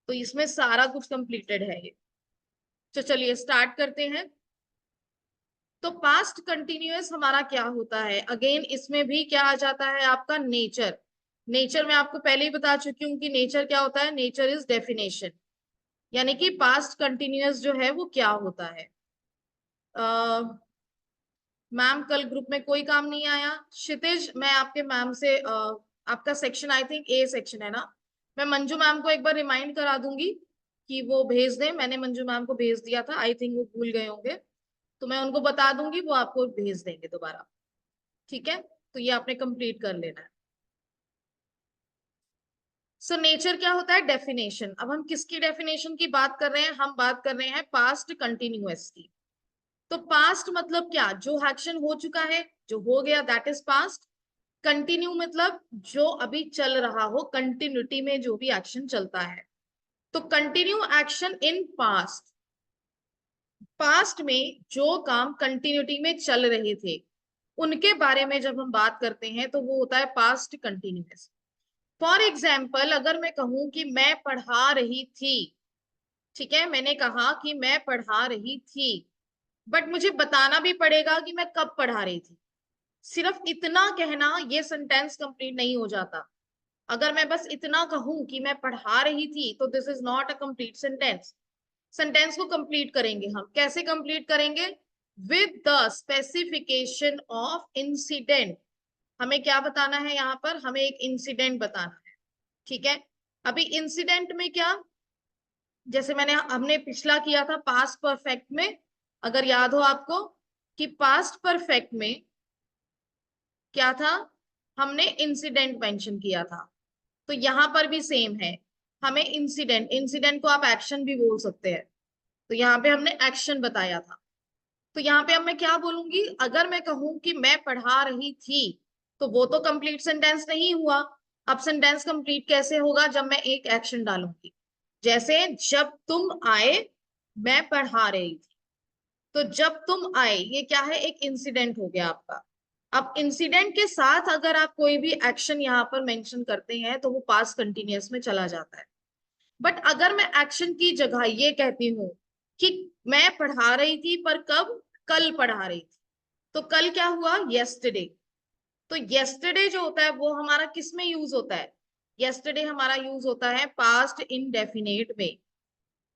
तो इसमें सारा कुछ कंप्लीटेड है ये। तो चलिए स्टार्ट करते हैं। तो पास्ट कंटिन्यूअस हमारा क्या होता है, अगेन इसमें भी क्या आ जाता है आपका नेचर। नेचर में आपको पहले ही बता चुकी हूँ कि नेचर क्या होता है, नेचर इज डेफिनेशन, यानी कि पास्ट कंटिन्यूअस जो है वो क्या होता है। मैम कल ग्रुप में कोई काम नहीं आया। क्षितिज मैं आपके मैम से आपका section I think A section है ना, मैं मंजू मैम को एक बार रिमाइंड करा दूंगी कि वो भेज दें। मैंने मंजू मैम को भेज दिया था, आई थिंक वो भूल गए होंगे, तो मैं उनको बता दूंगी, वो आपको भेज देंगे दोबारा। ठीक है, तो ये आपने कंप्लीट कर लेना है। सो नेचर क्या होता है, डेफिनेशन। अब हम किसकी डेफिनेशन की बात कर रहे हैं, हम बात कर रहे हैं पास्ट कंटिन्यूअस की। तो पास्ट मतलब क्या, जो एक्शन हो चुका है, जो हो गया, दैट इज पास्ट। कंटिन्यू मतलब जो अभी चल रहा हो, कंटिन्यूटी में जो भी एक्शन चलता है। तो continue action in past, past में जो काम कंटिन्यूटी में चल रहे थे उनके बारे में जब हम बात करते हैं तो वो होता है पास्ट कंटिन्यूअस। फॉर एग्जाम्पल अगर मैं कहूं कि मैं पढ़ा रही थी, ठीक है, मैंने कहा कि मैं पढ़ा रही थी, बट मुझे बताना भी पड़ेगा कि मैं कब पढ़ा रही थी। सिर्फ इतना कहना ये सेंटेंस कंप्लीट नहीं हो जाता। अगर मैं बस इतना कहूं कि मैं पढ़ा रही थी तो this is not a complete sentence. Sentence को कंप्लीट करेंगे हम, कैसे कंप्लीट करेंगे, with the specification of incident. हमें क्या बताना है यहाँ पर, हमें एक इंसिडेंट बताना है। ठीक है, अभी इंसिडेंट में क्या, जैसे हमने पिछला किया था पास्ट परफेक्ट में, अगर याद हो आपको कि पास्ट परफेक्ट में क्या था, हमने इंसिडेंट मेंशन किया था। तो यहां पर भी सेम है, हमें इंसिडेंट, इंसिडेंट को आप एक्शन भी बोल सकते हैं, तो यहाँ पे हमने एक्शन बताया था। तो यहाँ पे अब मैं क्या बोलूंगी, अगर मैं कहूं कि मैं पढ़ा रही थी तो वो तो कंप्लीट सेंटेंस नहीं हुआ। अब सेंटेंस कंप्लीट कैसे होगा, जब मैं एक एक्शन डालूंगी। जैसे जब तुम आए मैं पढ़ा रही थी, तो जब तुम आए ये क्या है, एक इंसिडेंट हो गया आपका। अब इंसिडेंट के साथ अगर आप कोई भी एक्शन यहाँ पर मेंशन करते हैं तो वो पास्ट कंटिन्यूअस में चला जाता है। बट अगर मैं एक्शन की जगह ये कहती हूँ कि मैं पढ़ा रही थी, पर कब, कल पढ़ा रही थी, तो कल क्या हुआ, येस्टरडे। तो येस्टरडे जो होता है वो हमारा किस में यूज होता है, येस्टरडे हमारा यूज होता है पास्ट इंडेफिनेट में।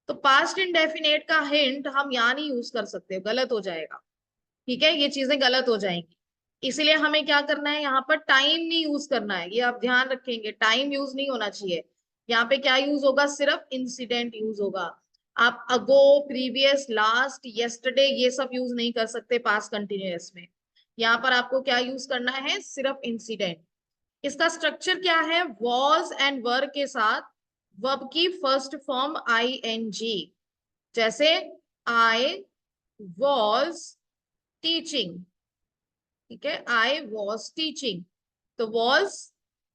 तो पास्ट इंडेफिनेट का हिंट हम यहाँ नहीं यूज कर सकते, गलत हो जाएगा। ठीक है, ये चीजें गलत हो जाएंगी। इसलिए हमें क्या करना है, यहाँ पर टाइम नहीं यूज करना है, ये आप ध्यान रखेंगे, टाइम यूज नहीं होना चाहिए। यहाँ पे क्या यूज होगा, सिर्फ इंसिडेंट यूज होगा। आप अगो, प्रीवियस, लास्ट, यस्टरडे ये सब यूज नहीं कर सकते पास्ट कंटिन्यूअस में। यहाँ पर आपको क्या यूज करना है, सिर्फ इंसिडेंट। इसका स्ट्रक्चर क्या है, वॉज एंड वर के साथ वर्ब की first form I N G. जैसे आई वॉज टीचिंग, ठीक है, आई वॉज टीचिंग, तो वॉज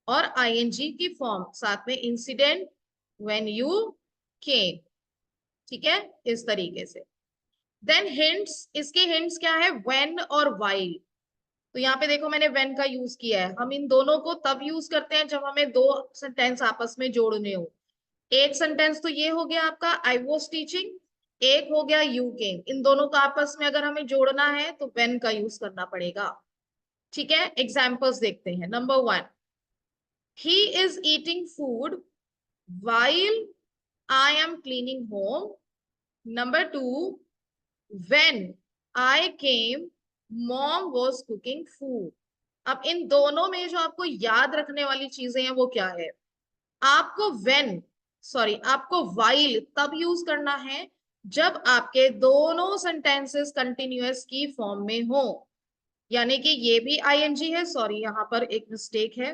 और आईएनजी की फॉर्म, साथ में इंसिडेंट, व्हेन यू केम। ठीक है, इस तरीके से। देन हिंट्स, इसके हिंट्स क्या है, व्हेन और व्हाइल। तो यहाँ पे देखो मैंने व्हेन का यूज किया है, हम इन दोनों को तब यूज करते हैं जब हमें दो सेंटेंस आपस में जोड़ने हो। एक सेंटेंस तो ये हो गया आपका आई वॉज टीचिंग, एक हो गया यू केम, इन दोनों का आपस में अगर हमें जोड़ना है तो व्हेन का यूज करना पड़ेगा। ठीक है, एग्जाम्पल्स देखते हैं। Number one, he is eating food while I am cleaning home. Number two, when I came mom was cooking food. अब इन दोनों में जो आपको याद रखने वाली चीजें हैं वो क्या है, आपको व्हेन, सॉरी आपको वाइल तब यूज करना है जब आपके दोनों सेंटेंसेस कंटिन्यूअस की फॉर्म में हो। यानी कि ये भी आईएनजी है, सॉरी यहाँ पर एक मिस्टेक है,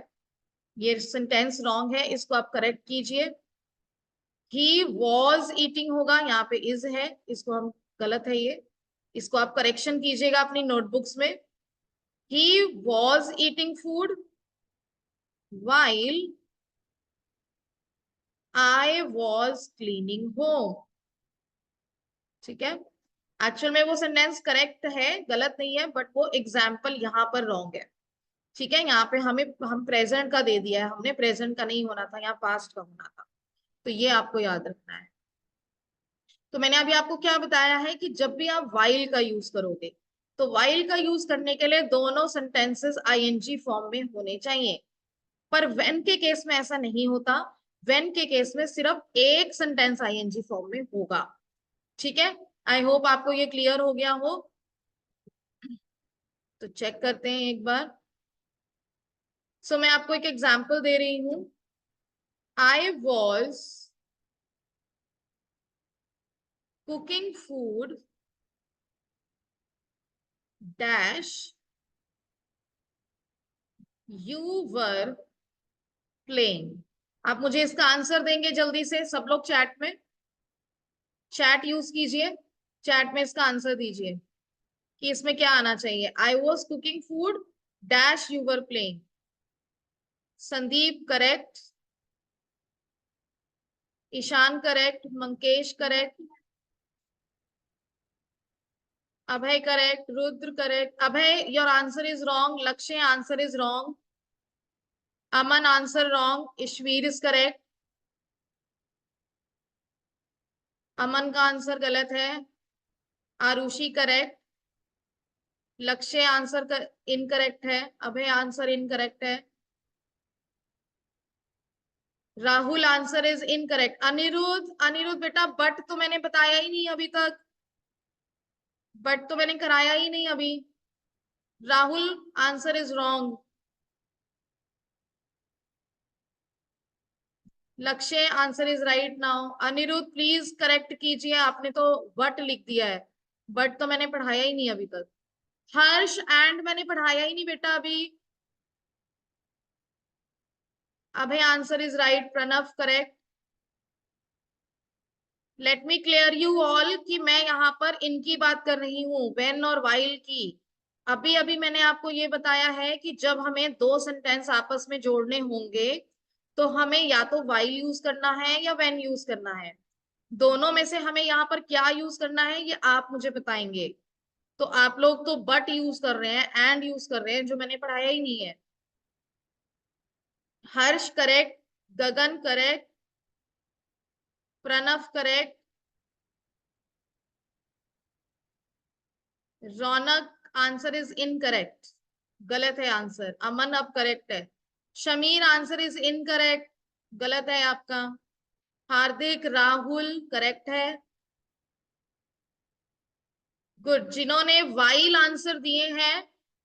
ये सेंटेंस रॉन्ग है, इसको आप करेक्ट कीजिए। ही वॉज ईटिंग होगा, यहाँ पे इज है, इसको हम, गलत है ये, इसको आप करेक्शन कीजिएगा अपनी नोटबुक्स में। He was eating food while I was cleaning home. ठीक है, एक्चुअल में वो सेंटेंस करेक्ट है, गलत नहीं है, बट वो एग्जाम्पल यहाँ पर रॉन्ग है। ठीक है, यहाँ पे हम प्रेजेंट का दे दिया है हमने, प्रेजेंट का नहीं होना था, यहाँ पास्ट का होना था। तो ये आपको याद रखना है। तो मैंने अभी आपको क्या बताया है कि जब भी आप वाइल का यूज करोगे, तो वाइल का यूज करने के लिए दोनों सेंटेंसेस आईएनजी फॉर्म में होने चाहिए। पर वेन के केस में ऐसा नहीं होता। वेन के केस में सिर्फ एक सेंटेंस आईएनजी फॉर्म में होगा। ठीक है, आई होप आपको ये क्लियर हो गया हो। तो चेक करते हैं एक बार। सो मैं आपको एक एग्जांपल दे रही हूं। आई was cooking food dash you were playing. आप मुझे इसका आंसर देंगे जल्दी से, सब लोग चैट में, चैट यूज कीजिए, चैट में इसका आंसर दीजिए कि इसमें क्या आना चाहिए। I was cooking food dash you were playing. Sandeep correct, Ishan correct, Mankesh correct, Abhay correct, Rudra correct. Abhay your answer is wrong, Lakshya answer is wrong, Aman answer wrong, Ishvir is correct, Aman का आंसर गलत है, Arushi correct, Lakshya answer incorrect है, अभय आंसर इनकरेक्ट है, Rahul answer is incorrect. Anirudh, Anirudh बेटा but तो मैंने बताया ही नहीं अभी तक, बट तो मैंने कराया ही नहीं अभी। Rahul answer is wrong. Lakshya answer is right now. Anirudh please correct कीजिए, आपने तो बट लिख दिया है, बट तो मैंने पढ़ाया ही नहीं अभी तक। हर्ष एंड मैंने पढ़ाया ही नहीं बेटा अभी। Abhay answer is right, Pranav correct. Let me clear you all कि मैं यहाँ पर इनकी बात कर रही हूँ, व्हेन और वाइल की। अभी अभी मैंने आपको ये बताया है कि जब हमें दो सेंटेंस आपस में जोड़ने होंगे, तो हमें या तो वाइल यूज करना है या व्हेन यूज करना है। दोनों में से हमें यहाँ पर क्या यूज करना है ये आप मुझे बताएंगे। तो आप लोग तो बट यूज कर रहे हैं, एंड यूज कर रहे हैं, जो मैंने पढ़ाया ही नहीं है। Harsh correct, Gagan correct, Pranav correct, Raunak answer is incorrect, गलत है आंसर। अमन अब करेक्ट है। शमीर आंसर इज इनकरेक्ट, गलत है आपका। हार्दिक, राहुल करेक्ट है। गुड, जिन्होंने वाइल आंसर दिए हैं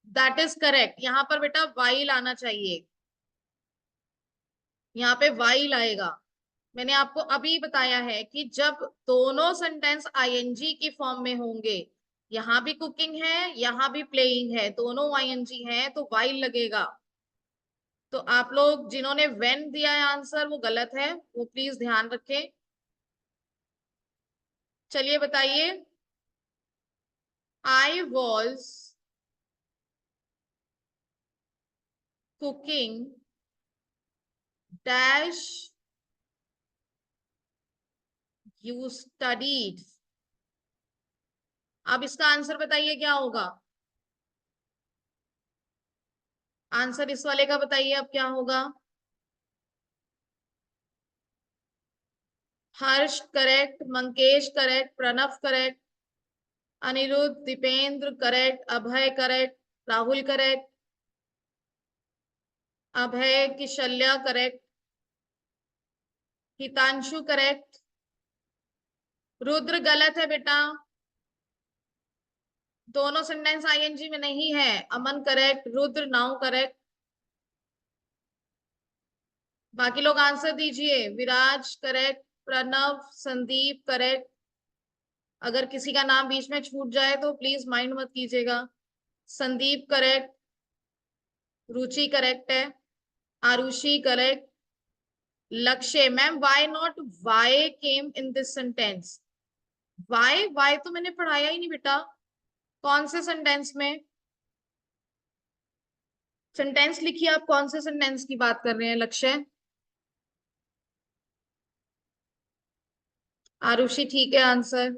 दैट इज करेक्ट। यहाँ पर बेटा वाइल आना चाहिए, यहाँ पे वाइल आएगा। मैंने आपको अभी बताया है कि जब दोनों सेंटेंस आईएनजी की फॉर्म में होंगे, यहाँ भी कुकिंग है यहाँ भी प्लेइंग है, दोनों आईएनजी है, तो वाइल लगेगा। तो आप लोग जिन्होंने व्हेन दिया है आंसर वो गलत है, वो प्लीज ध्यान रखें। चलिए बताइए। आई was cooking dash you studied. अब इसका आंसर बताइए क्या होगा। आंसर इस वाले का बताइए अब क्या होगा। Harsh correct, Mankesh correct, Pranav correct, Anirudh, Deependra correct, Abhay correct, Rahul correct, Abhay Kishalya correct, Hitanshu correct, Rudra गलत है बेटा, दोनों सेंटेंस आईएनजी में नहीं है। Aman correct, Rudra now correct. बाकी लोग आंसर दीजिए। Viraj correct, Pranav, Sandeep correct. अगर किसी का नाम बीच में छूट जाए तो प्लीज माइंड मत कीजिएगा। संदीप करेक्ट, रुचि करेक्ट है, Arushi correct, Lakshya. Ma'am why not, why came in this sentence. Why, why तो मैंने पढ़ाया ही नहीं बेटा। कौन से सेंटेंस में? सेंटेंस लिखिए, आप कौन से सेंटेंस की बात कर रहे हैं लक्ष्य? आरुषि ठीक है आंसर।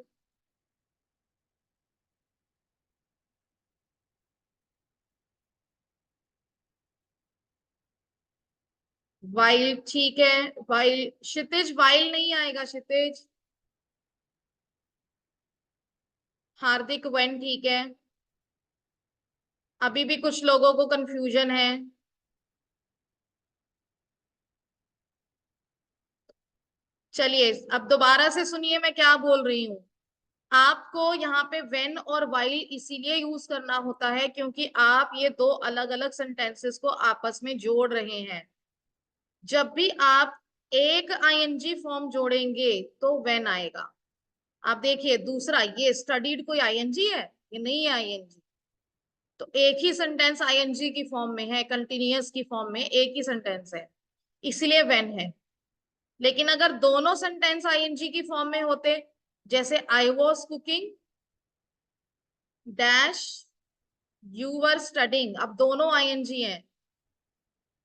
वाइल ठीक है, वाइल क्षितिज, वाइल नहीं आएगा क्षितिज। हार्दिक वन ठीक है। अभी भी कुछ लोगों को कंफ्यूजन है। चलिए अब दोबारा से सुनिए मैं क्या बोल रही हूँ। आपको यहाँ पे वेन और वाइल इसीलिए यूज करना होता है क्योंकि आप ये दो अलग अलग सेंटेंसेस को आपस में जोड़ रहे हैं। जब भी आप एक आईएनजी फॉर्म जोड़ेंगे तो वेन आएगा। आप देखिए दूसरा, ये स्टडीड कोई आईएनजी है? ये नहीं है आईएनजी। तो एक ही सेंटेंस आईएनजी की फॉर्म में है, कंटिन्यूअस की फॉर्म में एक ही सेंटेंस है, इसलिए वेन है। लेकिन अगर दोनों सेंटेंस आईएनजी की फॉर्म में होते, जैसे I was cooking dash you were studying, अब दोनों आईएनजी हैं,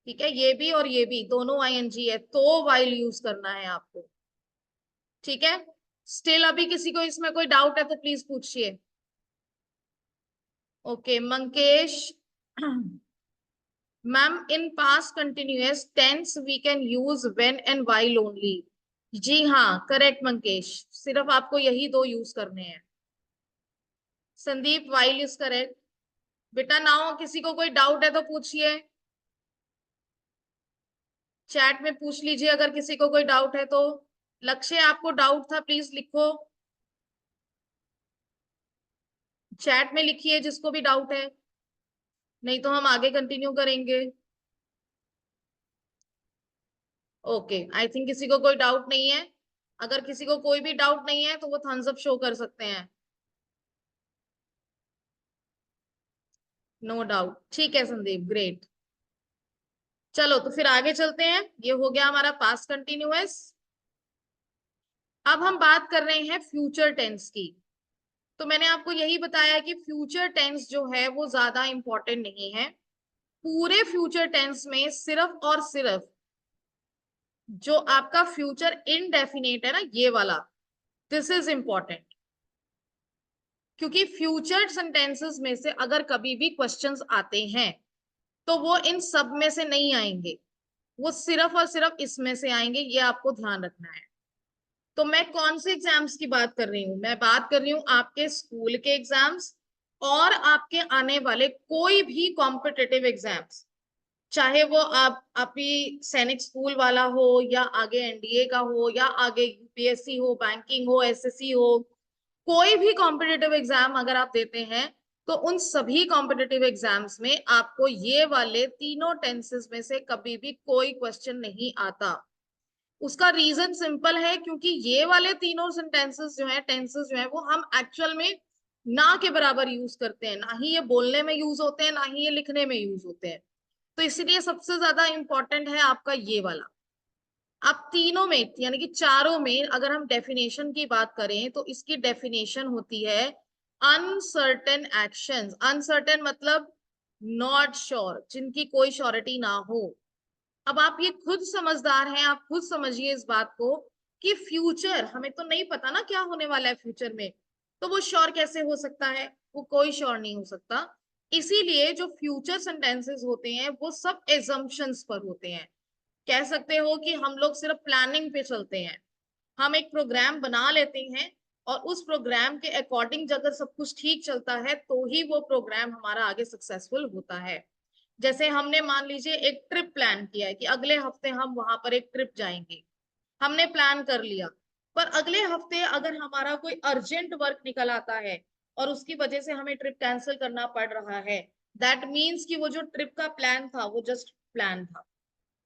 ठीक है, ये भी और ये भी दोनों आईएनजी है, तो वाइल यूज करना है आपको। ठीक है, स्टिल अभी किसी को इसमें कोई डाउट है तो प्लीज पूछिए। Okay Mankesh. Ma'am in past continuous tense we can use when and while only. जी हाँ करेक्ट मंकेश, सिर्फ आपको यही दो यूज करने हैं। Sandeep while is correct. बेटा नाउ किसी को कोई डाउट है तो पूछिए, चैट में पूछ लीजिए अगर किसी को कोई डाउट है तो। लक्ष्य आपको डाउट था प्लीज लिखो, चैट में लिखिए जिसको भी डाउट है, नहीं तो हम आगे कंटिन्यू करेंगे। ओके आई थिंक किसी को कोई डाउट नहीं है। अगर किसी को कोई भी डाउट नहीं है तो वो थम्स अप शो कर सकते हैं। नो डाउट, ठीक है संदीप ग्रेट। चलो तो फिर आगे चलते हैं, ये हो गया हमारा पास्ट कंटिन्यूअस। अब हम बात कर रहे हैं फ्यूचर टेंस की। तो मैंने आपको यही बताया कि फ्यूचर टेंस जो है वो ज्यादा इंपॉर्टेंट नहीं है। पूरे फ्यूचर टेंस में सिर्फ और सिर्फ जो आपका फ्यूचर इनडेफिनेट है ना, ये वाला, दिस इज इंपॉर्टेंट। क्योंकि फ्यूचर सेंटेंसेस में से अगर कभी भी क्वेश्चंस आते हैं तो वो इन सब में से नहीं आएंगे, वो सिर्फ और सिर्फ इसमें से आएंगे, ये आपको ध्यान रखना है। तो मैं कौन से एग्जाम्स की बात कर रही हूँ? मैं बात कर रही हूँ आपके स्कूल के एग्जाम्स और आपके आने वाले कोई भी कॉम्पिटिटिव एग्जाम्स, चाहे वो आप आपकी सैनिक स्कूल वाला हो या आगे एनडीए का हो या आगे यूपीएससी हो, बैंकिंग हो, एसएससी हो, कोई भी कॉम्पिटिटिव एग्जाम अगर आप देते हैं तो उन सभी कॉम्पिटिटिव एग्जाम्स में आपको ये वाले तीनों टेंसेस में से कभी भी कोई क्वेश्चन नहीं आता। उसका रीजन सिंपल है, क्योंकि ये वाले तीनों सेंटेंसेस जो है, टेंसेस जो है, वो हम एक्चुअल में ना के बराबर यूज करते हैं, ना ही ये बोलने में यूज होते हैं ना ही ये लिखने में यूज होते हैं। तो इसलिए सबसे ज्यादा इंपॉर्टेंट है आपका ये वाला। अब तीनों में यानी कि चारों में अगर हम डेफिनेशन की बात करें तो इसकी डेफिनेशन होती है अनसर्टेन एक्शंस। अनसर्टेन मतलब नॉट श्योर, जिनकी कोई श्योरिटी ना हो। अब आप ये खुद समझदार हैं, आप खुद समझिए इस बात को कि फ्यूचर हमें तो नहीं पता ना क्या होने वाला है फ्यूचर में, तो वो श्योर कैसे हो सकता है? वो कोई श्योर नहीं हो सकता। इसीलिए जो फ्यूचर सेंटेंसेस होते हैं वो सब एजम्पशंस पर होते हैं। कह सकते हो कि हम लोग सिर्फ प्लानिंग पे चलते हैं। हम एक प्रोग्राम बना लेते हैं और उस प्रोग्राम के अकॉर्डिंग अगर सब कुछ ठीक चलता है तो ही वो प्रोग्राम हमारा आगे सक्सेसफुल होता है। जैसे हमने मान लीजिए एक ट्रिप प्लान किया है कि अगले हफ्ते हम वहां पर एक ट्रिप जाएंगे, हमने प्लान कर लिया, पर अगले हफ्ते अगर हमारा कोई अर्जेंट वर्क निकल आता है और उसकी वजह से हमें ट्रिप कैंसिल करना पड़ रहा है, दैट मीन्स कि वो जो ट्रिप का प्लान था वो जस्ट प्लान था,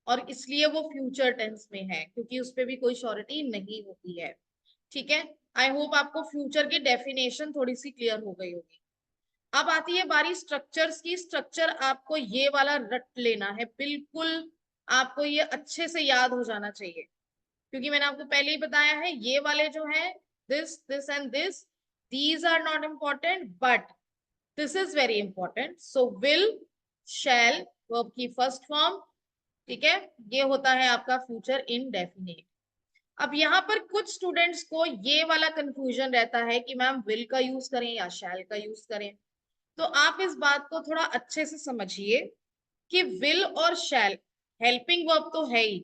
और इसलिए वो फ्यूचर टेंस में है क्योंकि उस पर भी कोई श्योरिटी नहीं होती है। ठीक है, आई होप आपको फ्यूचर की डेफिनेशन थोड़ी सी क्लियर हो गई होगी। अब आती है बारी स्ट्रक्चर्स की। स्ट्रक्चर आपको ये वाला रट लेना है बिल्कुल, आपको ये अच्छे से याद हो जाना चाहिए, क्योंकि मैंने आपको पहले ही बताया है ये वाले जो है this this and this, these are not important but this is very important. So will, shall, verb की फर्स्ट फॉर्म, ठीक है, ये होता है आपका फ्यूचर इनडेफिनिट। अब यहाँ पर कुछ स्टूडेंट्स को ये वाला कंफ्यूजन रहता है कि मैम विल का यूज करें या शैल का यूज करें। तो आप इस बात को थोड़ा अच्छे से समझिए कि विल और शैल हेल्पिंग वर्ब तो है ही,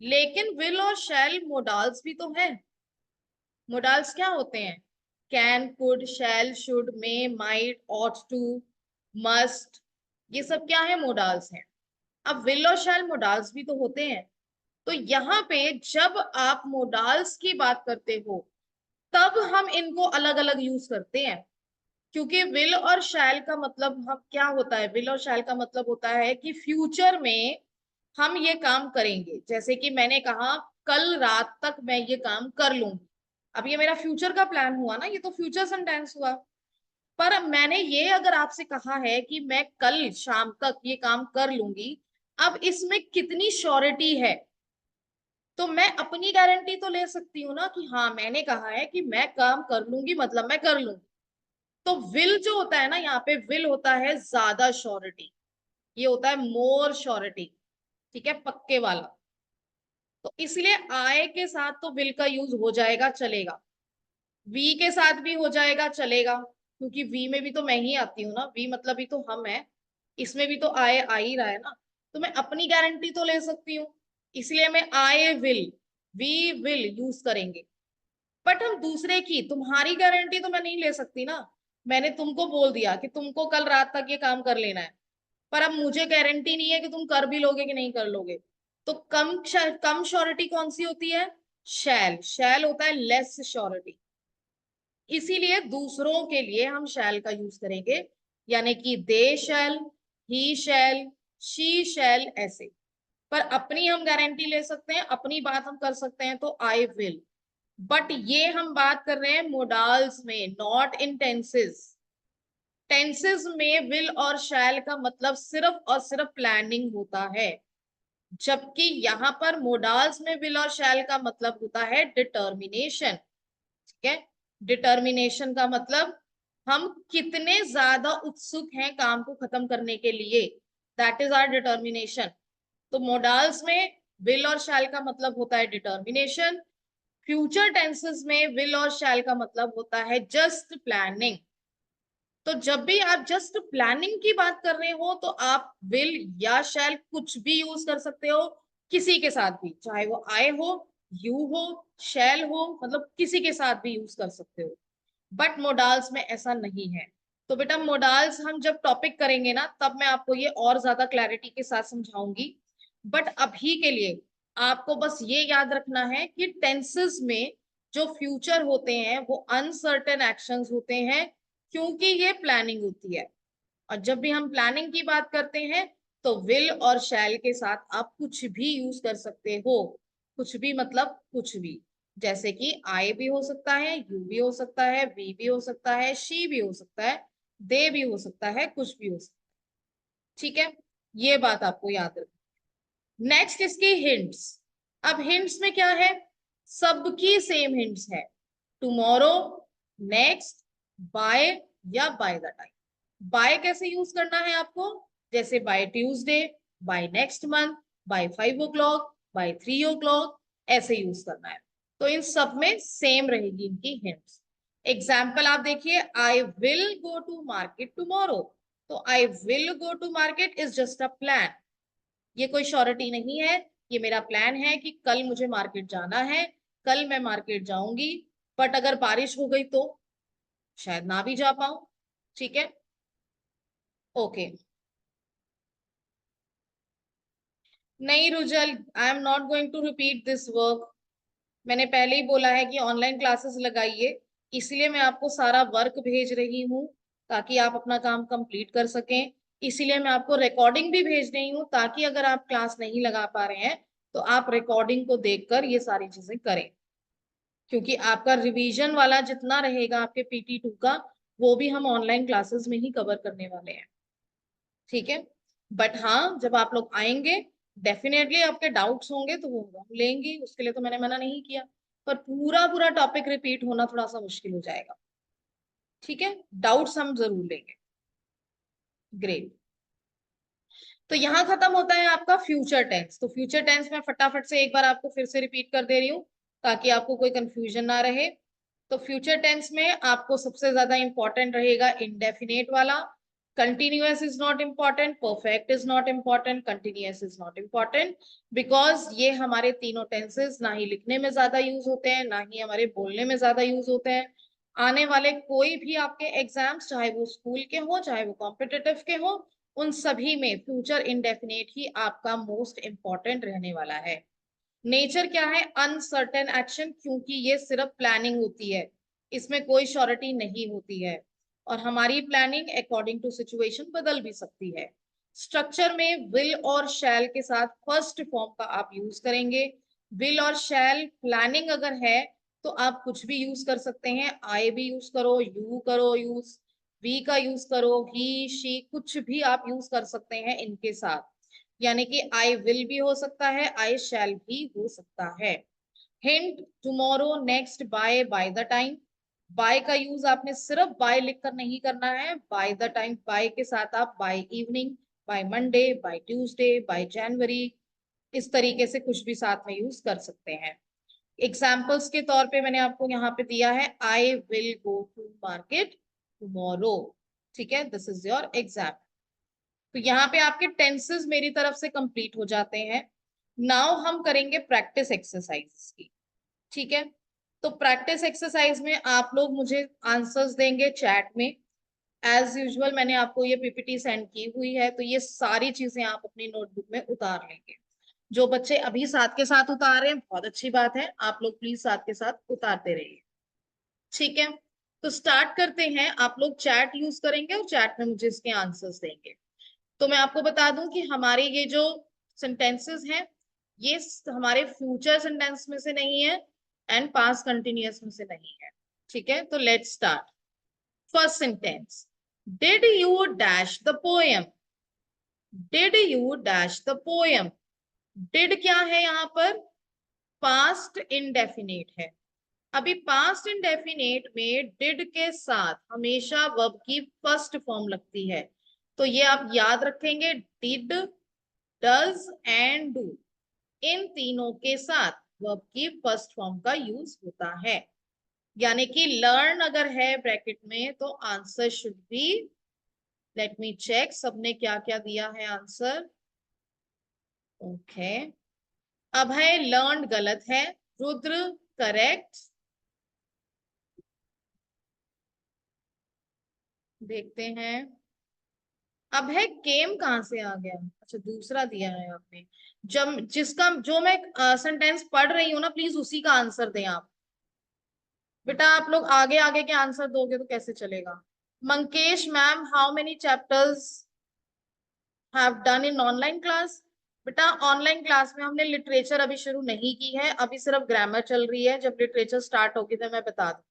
लेकिन विल और शैल मोडाल्स भी तो है। मोडाल्स क्या होते हैं? Can, could, shall, should, may, might, ought to, must, ये सब क्या है? मोडाल्स हैं। अब विल और शैल मोडाल्स भी तो होते हैं। तो यहाँ पे जब आप मोडाल्स की बात करते हो तब हम इनको अलग अलग यूज करते हैं, क्योंकि विल और शैल का मतलब हम क्या होता है? विल और शैल का मतलब होता है कि फ्यूचर में हम ये काम करेंगे। जैसे कि मैंने कहा कल रात तक मैं ये काम कर लूंगी, अब ये मेरा फ्यूचर का प्लान हुआ ना, ये तो फ्यूचर सेंटेंस हुआ। पर मैंने ये अगर आपसे कहा है कि मैं कल शाम तक ये काम कर लूंगी, अब इसमें कितनी श्योरिटी है? तो मैं अपनी गारंटी तो ले सकती हूँ ना कि हाँ मैंने कहा है कि मैं काम कर लूंगी, मतलब मैं कर लूंगी। तो विल जो होता है ना, यहाँ पे विल होता है ज्यादा श्योरिटी, ये होता है मोर श्योरिटी, ठीक है, पक्के वाला। तो इसलिए आय के साथ तो विल का यूज हो जाएगा, चलेगा। वी के साथ भी हो जाएगा, चलेगा, क्योंकि वी में भी तो मैं ही आती हूँ ना, वी मतलब भी तो हम है, इसमें भी तो आय आ ही रहा है ना। तो मैं अपनी गारंटी तो ले सकती हूँ, इसलिए मैं I will, we will use करेंगे। बट हम दूसरे की, तुम्हारी गारंटी तो मैं नहीं ले सकती ना। मैंने तुमको बोल दिया कि तुमको कल रात तक ये काम कर लेना है, पर अब मुझे गारंटी नहीं है कि तुम कर भी लोगे कि नहीं कर लोगे। तो कम श्योरिटी कौन सी होती है? शैल। शैल होता है लेस श्योरिटी, इसीलिए दूसरों के लिए हम शैल का यूज करेंगे, यानी कि दे शैल, ही शैल, शी शैल, ऐसे। पर अपनी हम गारंटी ले सकते हैं, अपनी बात हम कर सकते हैं, तो आई विल। बट ये हम बात कर रहे हैं मोडाल्स में, नॉट इन टेंसेस। टेंसेस में विल और शैल का मतलब सिर्फ और सिर्फ प्लानिंग होता है, जबकि यहाँ पर मोडाल्स में विल और शैल का मतलब होता है डिटर्मिनेशन। ठीक है, डिटर्मिनेशन का मतलब हम कितने ज्यादा उत्सुक हैं काम को खत्म करने के लिए, दैट इज आवर डिटर्मिनेशन। तो मोडाल्स में विल और शैल का मतलब होता है डिटर्मिनेशन, फ्यूचर टेंसेस में विल और शैल का मतलब होता है जस्ट प्लानिंग। तो जब भी आप जस्ट प्लानिंग की बात कर रहे हो तो आप विल या शैल कुछ भी यूज कर सकते हो, किसी के साथ भी, चाहे वो आई हो, यू हो, शैल हो, मतलब किसी के साथ भी यूज कर सकते हो। बट मोडाल्स में ऐसा नहीं है। तो बेटा मोडाल्स हम जब टॉपिक करेंगे ना, तब मैं आपको ये और ज्यादा क्लैरिटी के साथ समझाऊंगी। बट अभी के लिए आपको बस ये याद रखना है कि टेंसेस में जो फ्यूचर होते हैं वो अनसर्टेन एक्शंस होते हैं, क्योंकि ये प्लानिंग होती है। और जब भी हम प्लानिंग की बात करते हैं तो विल और शैल के साथ आप कुछ भी यूज कर सकते हो। कुछ भी मतलब कुछ भी, जैसे कि आई भी हो सकता है, यू भी हो सकता है, वी भी हो सकता है, शी भी हो सकता है, दे भी हो सकता है, कुछ भी हो सकता है। ठीक है, ये बात आपको याद रखनी। नेक्स्ट इसकी हिंट्स। अब हिंट्स में क्या है? सबकी सेम हिंट्स है, टुमारो, नेक्स्ट, बाय, या बाय द टाइम। बाय कैसे यूज करना है आपको? जैसे by Tuesday, by next month, by 5 o'clock, by 3 o'clock, ऐसे यूज करना है। तो इन सब में सेम रहेगी इनकी हिंट्स। एग्जाम्पल आप देखिए, I will go to market tomorrow. तो I will go to market is just a plan, ये कोई श्योरिटी नहीं है। ये मेरा प्लान है कि कल मुझे मार्केट जाना है, कल मैं मार्केट जाऊंगी। बट अगर बारिश हो गई तो शायद ना भी जा पाऊं। ठीक है, ओके। नहीं Rujal, I am not going to repeat this work. मैंने पहले ही बोला है कि ऑनलाइन क्लासेस लगाइए, इसलिए मैं आपको सारा वर्क भेज रही हूँ ताकि आप अपना काम कंप्लीट कर सकें। इसीलिए मैं आपको रिकॉर्डिंग भी भेज रही हूँ, ताकि अगर आप क्लास नहीं लगा पा रहे हैं तो आप रिकॉर्डिंग को देखकर ये सारी चीजें करें। क्योंकि आपका रिवीजन वाला जितना रहेगा आपके PT2 का, वो भी हम ऑनलाइन क्लासेस में ही कवर करने वाले हैं। ठीक है, बट हाँ जब आप लोग आएंगे डेफिनेटली आपके डाउट्स होंगे तो वो हम लेंगे, उसके लिए तो मैंने मना नहीं किया। पर पूरा पूरा टॉपिक रिपीट होना थोड़ा सा मुश्किल हो जाएगा। ठीक है, डाउट्स हम जरूर लेंगे। ग्रेट। तो यहाँ खत्म होता है आपका फ्यूचर टेंस। तो फ्यूचर टेंस में फटाफट से एक बार आपको फिर से रिपीट कर दे रही हूँ ताकि आपको कोई कंफ्यूजन ना रहे। तो फ्यूचर टेंस में आपको सबसे ज्यादा इंपॉर्टेंट रहेगा इंडेफिनेट वाला, Continuous is not important, perfect is not important, continuous is not important, because ये हमारे तीनों टेंसेस ना ही लिखने में ज्यादा यूज होते हैं, ना ही हमारे बोलने में ज्यादा यूज होते हैं। आने वाले कोई भी आपके एग्जाम्स, चाहे वो स्कूल के हो चाहे वो कॉम्पिटिटिव के हो, उन सभी में फ्यूचर इंडेफिनिट ही आपका मोस्ट इंपॉर्टेंट रहने वाला है। नेचर क्या है? अनसर्टेन एक्शन, क्योंकि ये सिर्फ प्लानिंग होती है, इसमें कोई श्योरिटी नहीं होती है, और हमारी प्लानिंग अकॉर्डिंग टू सिचुएशन बदल भी सकती है। स्ट्रक्चर में विल और शैल के साथ फर्स्ट फॉर्म का आप यूज करेंगे। विल और शैल प्लानिंग अगर है तो आप कुछ भी यूज कर सकते हैं, आई भी यूज करो, यू करो यूज, वी का यूज करो, ही शी, कुछ भी आप यूज कर सकते हैं इनके साथ। यानी कि आई विल भी हो सकता है, आई शैल भी हो सकता है। Hint, tomorrow, next, by the time. By का यूज आपने सिर्फ बाय लिखकर नहीं करना है, बाय द टाइम, बाय के साथ आप by evening, by Monday, by Tuesday, by January, इस तरीके से कुछ भी साथ में यूज कर सकते हैं। एग्जाम्पल्स के तौर पे मैंने आपको यहाँ पे दिया है, I will go to market tomorrow. ठीक है, दिस इज योर एग्जाम्पल। तो यहाँ पे आपके टेंसेस मेरी तरफ से कंप्लीट हो जाते हैं। नाउ हम करेंगे प्रैक्टिस एक्सरसाइज की। ठीक है, तो प्रैक्टिस एक्सरसाइज में आप लोग मुझे आंसर्स देंगे चैट में। एज यूजुअल मैंने आपको ये पीपीटी सेंड की हुई है, तो ये सारी चीजें आप अपनी नोटबुक में उतार लेंगे। जो बच्चे अभी साथ के साथ उतार रहे हैं बहुत अच्छी बात है, आप लोग प्लीज साथ के साथ उतारते रहिए। ठीक है, तो स्टार्ट करते हैं। आप लोग चैट यूज करेंगे और चैट में मुझे इसके आंसर्स देंगे। तो मैं आपको बता दूं कि हमारे ये जो सेंटेंसेस हैं, ये हमारे फ्यूचर सेंटेंस में से नहीं है एंड पास्ट कंटिन्यूअस में से नहीं है। ठीक है, तो let's start. First sentence, did you dash the poem. Did you dash the poem. Did क्या है यहाँ पर? पास्ट इंडेफिनेट है। अभी पास्ट इंडेफिनेट में डिड के साथ हमेशा वर्ब की फर्स्ट फॉर्म लगती है, तो ये आप याद रखेंगे, डिड, डज एंड डू, इन तीनों के साथ वर्ब की फर्स्ट फॉर्म का यूज होता है। यानी कि लर्न अगर है ब्रैकेट में तो answer should be, let me check सबने क्या क्या दिया है आंसर। ओके, अभय लर्न गलत है, रुद्र करेक्ट। देखते हैं, अभय केम कहां से आ गया? अच्छा, दूसरा दिया है आपने। जब जिसका जो मैं सेंटेंस पढ़ रही हूँ ना, प्लीज उसी का आंसर दें आप। बेटा आप लोग आगे आगे के आंसर दोगे तो कैसे चलेगा? Mankesh ma'am, how many chapters have done in online class? बेटा ऑनलाइन क्लास में हमने लिटरेचर अभी शुरू नहीं की है, अभी सिर्फ ग्रामर चल रही है। जब लिटरेचर स्टार्ट होगी तो मैं बता दूं।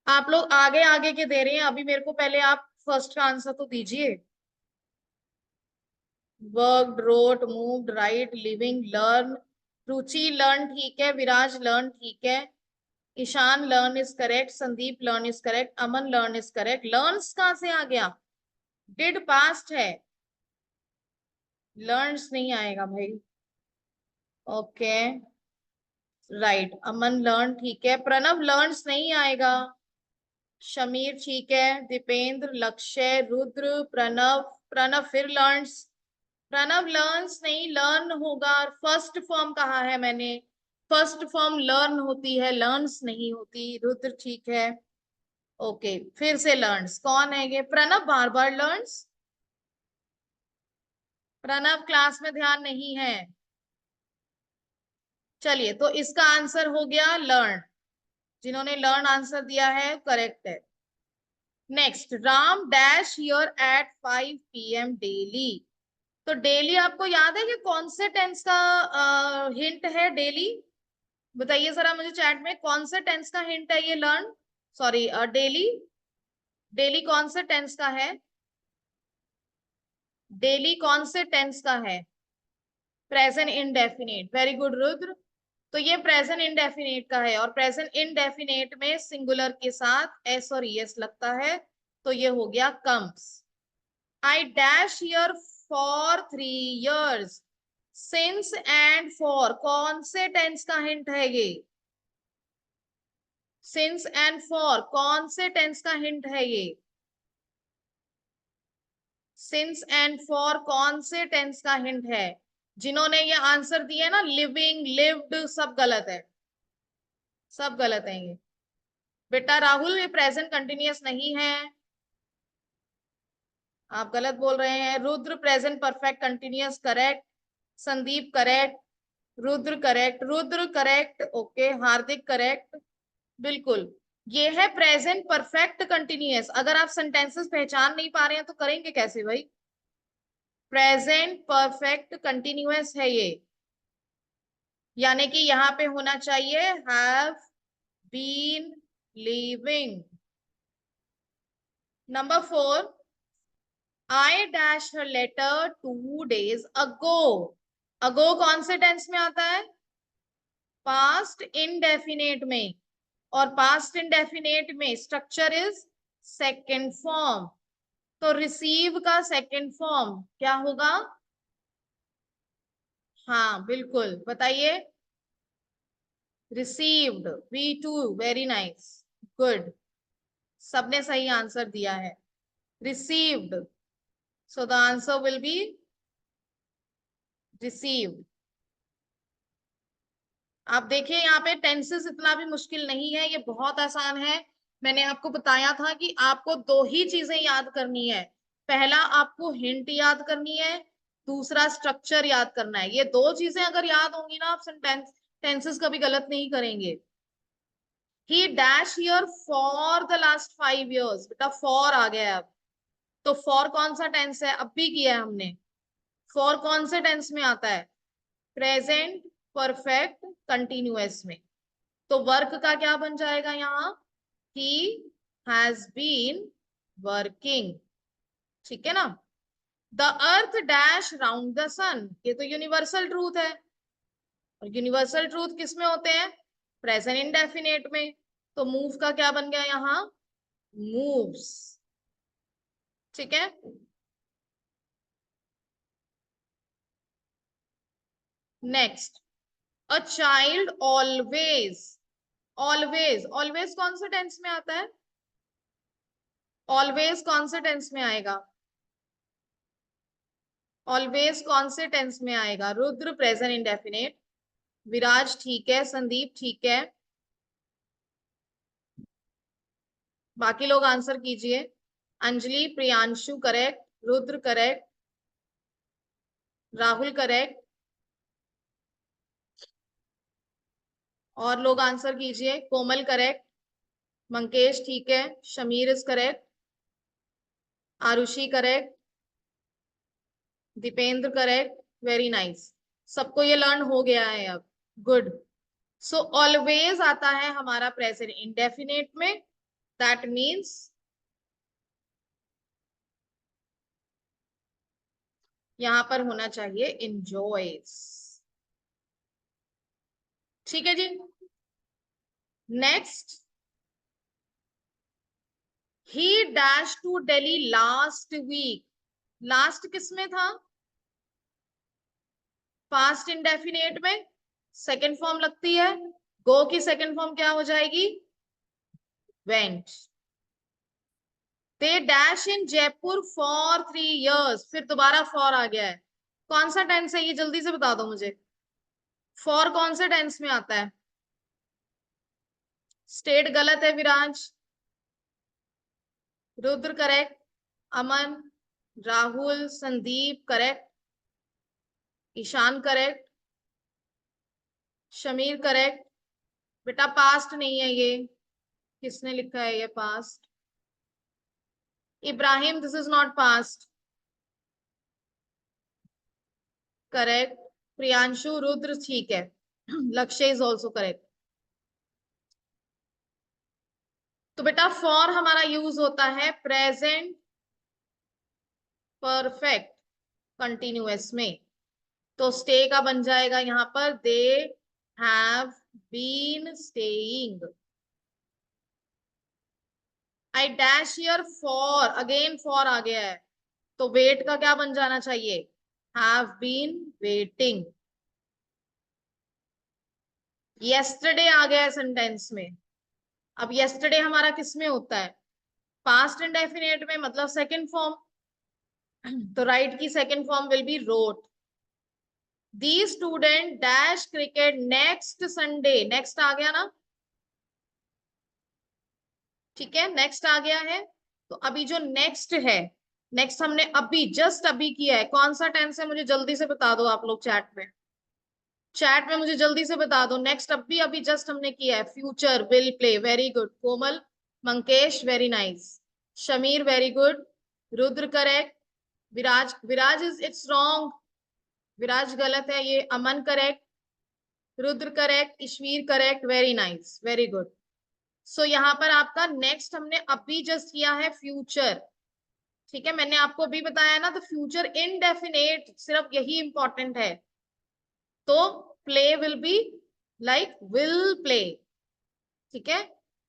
आप लोग आगे आगे के दे रहे हैं, अभी मेरे को पहले आप फर्स्ट का आंसर तो दीजिए। Worked, wrote, moved, write, living, learn. Ruchi learn ठीक है, विराज लर्न ठीक है, Ishan learn is correct, Sandeep learn is correct, Aman learn is correct. Learns कहां से आ गया? डिड पास्ट है, लर्न्स नहीं आएगा भाई। ओके, राइट, अमन लर्न ठीक है, प्रणव लर्न्स नहीं आएगा। शमीर ठीक है, दीपेंद्र, लक्ष्य, रुद्र, प्रणव, प्रणव फिर लर्न्स, प्रणव लर्न्स नहीं, लर्न होगा। फर्स्ट फॉर्म कहा है मैंने, फर्स्ट फॉर्म लर्न होती है, लर्न्स नहीं होती। रुद्र ठीक है। ओके, फिर से लर्न्स, कौन है ये? प्रणव बार बार लर्न्स। प्रणव क्लास में ध्यान नहीं है। चलिए, तो इसका आंसर हो गया लर्न। जिन्होंने लर्न आंसर दिया है करेक्ट है। Next, Ram dash here eight 5 PM daily. तो डेली आपको याद है कि कौन से टेंस का हिंट है डेली? बताइए जरा मुझे चैट में, कौन से टेंस का हिंट है ये लर्न, सॉरी डेली। डेली कौन से टेंस का है? डेली कौन से टेंस का है? Present indefinite, very good Rudra. तो ये प्रेजेंट इंडेफिनिट का है, और प्रेजेंट इंडेफिनिट में सिंगुलर के साथ एस और ईएस लगता है, तो ये हो गया comes. I dash here for 3 years। Since and for कौन से टेंस का हिंट है ये? सिंस एंड फॉर कौन से टेंस का हिंट है ये? सिंस एंड फॉर कौन से टेंस का हिंट है? जिन्होंने ये आंसर दिए ना, लिविंग, लिव्ड, सब गलत है, सब गलत है ये। बेटा राहुल, ये प्रेजेंट कंटिन्यूअस नहीं है, आप गलत बोल रहे हैं। Rudra present perfect continuous correct, Sandeep correct, Rudra correct, Rudra correct, okay, Hardik correct, बिल्कुल। ये है प्रेजेंट परफेक्ट कंटिन्यूअस। अगर आप सेंटेंसेस पहचान नहीं पा रहे हैं तो करेंगे कैसे भाई? प्रेजेंट परफेक्ट कंटिन्यूअस है ये, यानी कि यहां पे होना चाहिए have been living. Number 4, I dashed her letter 2 days ago. Ago कौन से टेंस में आता है? पास्ट इंडेफिनेट में, और पास्ट इंडेफिनेट में स्ट्रक्चर इज सेकेंड फॉर्म। तो रिसीव का सेकेंड फॉर्म क्या होगा? हाँ बिल्कुल, बताइए। Received, V2, very nice, good, सबने सही आंसर दिया है, received. So the answer will be received. आप देखिए यहाँ पे टेंसेस इतना भी मुश्किल नहीं है, ये बहुत आसान है। मैंने आपको बताया था कि आपको दो ही चीजें याद करनी है। पहला आपको हिंट याद करनी है, दूसरा स्ट्रक्चर याद करना है। ये दो चीजें अगर याद होंगी ना, आप सेंटेंस टेंसेस कभी गलत नहीं करेंगे। ही dash here for the last 5 years, बेटा फॉर आ गया है अब। तो फॉर कौन सा टेंस है? अब भी किया है हमने। फॉर कौन से टेंस में आता है? प्रेजेंट परफेक्ट कंटिन्यूअस में। तो वर्क का क्या बन जाएगा यहाँ? ही हैज बीन वर्किंग, ठीक है ना। The earth dash round the sun, ये तो यूनिवर्सल ट्रूथ है, और यूनिवर्सल ट्रूथ किस में होते हैं? प्रेजेंट इंडेफिनेट में। तो मूव का क्या बन गया यहाँ? मूव्स, ठीक है। Next, a child always, always, always कौन से टेंस में आता है? ऑलवेज कौन से टेंस में आएगा? ऑलवेज कौन से टेंस में आएगा? रुद्र प्रेजेंट इंडेफिनेट, विराज ठीक है, संदीप ठीक है, बाकी लोग आंसर कीजिए। Anjali, Priyanshu correct, Rudra correct, Rahul correct, और लोग आंसर कीजिए। कोमल करेक्ट, मंकेश ठीक है, Shamir is correct, Arushi correct, Dipendra correct, very nice. सबको ये लर्न हो गया है अब, गुड। सो ऑलवेज आता है हमारा प्रेजेंट इंडेफिनेट में, दैट मीन्स यहां पर होना चाहिए enjoys, ठीक है जी। Next, he dash to Delhi last week, last किस में था? पास्ट इंडेफिनेट में सेकेंड फॉर्म लगती है। गो की सेकेंड फॉर्म क्या हो जाएगी? Went. They dash in Jaipur for 3 years, फिर दोबारा फॉर आ गया है। कौन सा टेंस है ये? जल्दी से बता दो मुझे। फॉर कौन से टेंस में आता है? स्टेट गलत है Viraj, Rudra correct, Aman, Rahul, Sandeep correct, Ishan correct, Shamir correct. बेटा पास्ट नहीं है ये, किसने लिखा है ये past? Ibrahim, this is not past, correct. Priyanshu, Rudra ठीक है, लक्ष्य इज ऑल्सो करेक्ट। तो बेटा फॉर हमारा यूज होता है प्रेजेंट परफेक्ट कंटिन्यूअस में। तो स्टे का बन जाएगा यहाँ पर they have been staying. I dash here for, again for आ गया है, तो वेट का क्या बन जाना चाहिए? Have been waiting. येस्टरडे आ गया है सेंटेंस में। अब येस्टरडे हमारा किस में होता है? पास्ट इंडेफिनेट में, मतलब सेकंड फॉर्म। तो राइट की second form will be wrote. The student dash cricket next Sunday. Next आ गया ना, ठीक है, नेक्स्ट आ गया है। तो अभी जो नेक्स्ट है, नेक्स्ट हमने अभी जस्ट अभी किया है, कौन सा टेंस है मुझे जल्दी से बता दो आप लोग चैट में। चैट में मुझे जल्दी से बता दो, नेक्स्ट अभी अभी जस्ट हमने किया है, future will play. Very good Komal, Mankesh very nice, Shamir very good, Rudra correct, Viraj, Viraj is it's wrong, Viraj गलत है ये, Aman correct, Rudra correct, Ishvir correct, very nice very good. So यहाँ पर आपका नेक्स्ट हमने अभी जस्ट किया है फ्यूचर, ठीक है, मैंने आपको अभी बताया ना, तो फ्यूचर इनडेफिनेट सिर्फ यही इंपॉर्टेंट है। तो play will be like will play, ठीक है,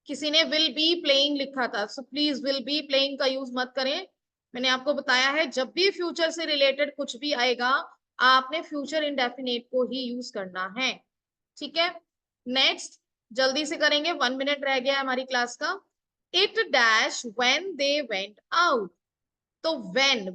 किसी ने विल बी प्लेइंग लिखा था, so please will be playing का यूज मत करें। मैंने आपको बताया है जब भी फ्यूचर से रिलेटेड कुछ भी आएगा आपने फ्यूचर इंडेफिनेट को ही यूज करना है, ठीक है। नेक्स्ट जल्दी से करेंगे, 1 मिनट रह गया है हमारी क्लास का। It dash when they went out. तो व्हेन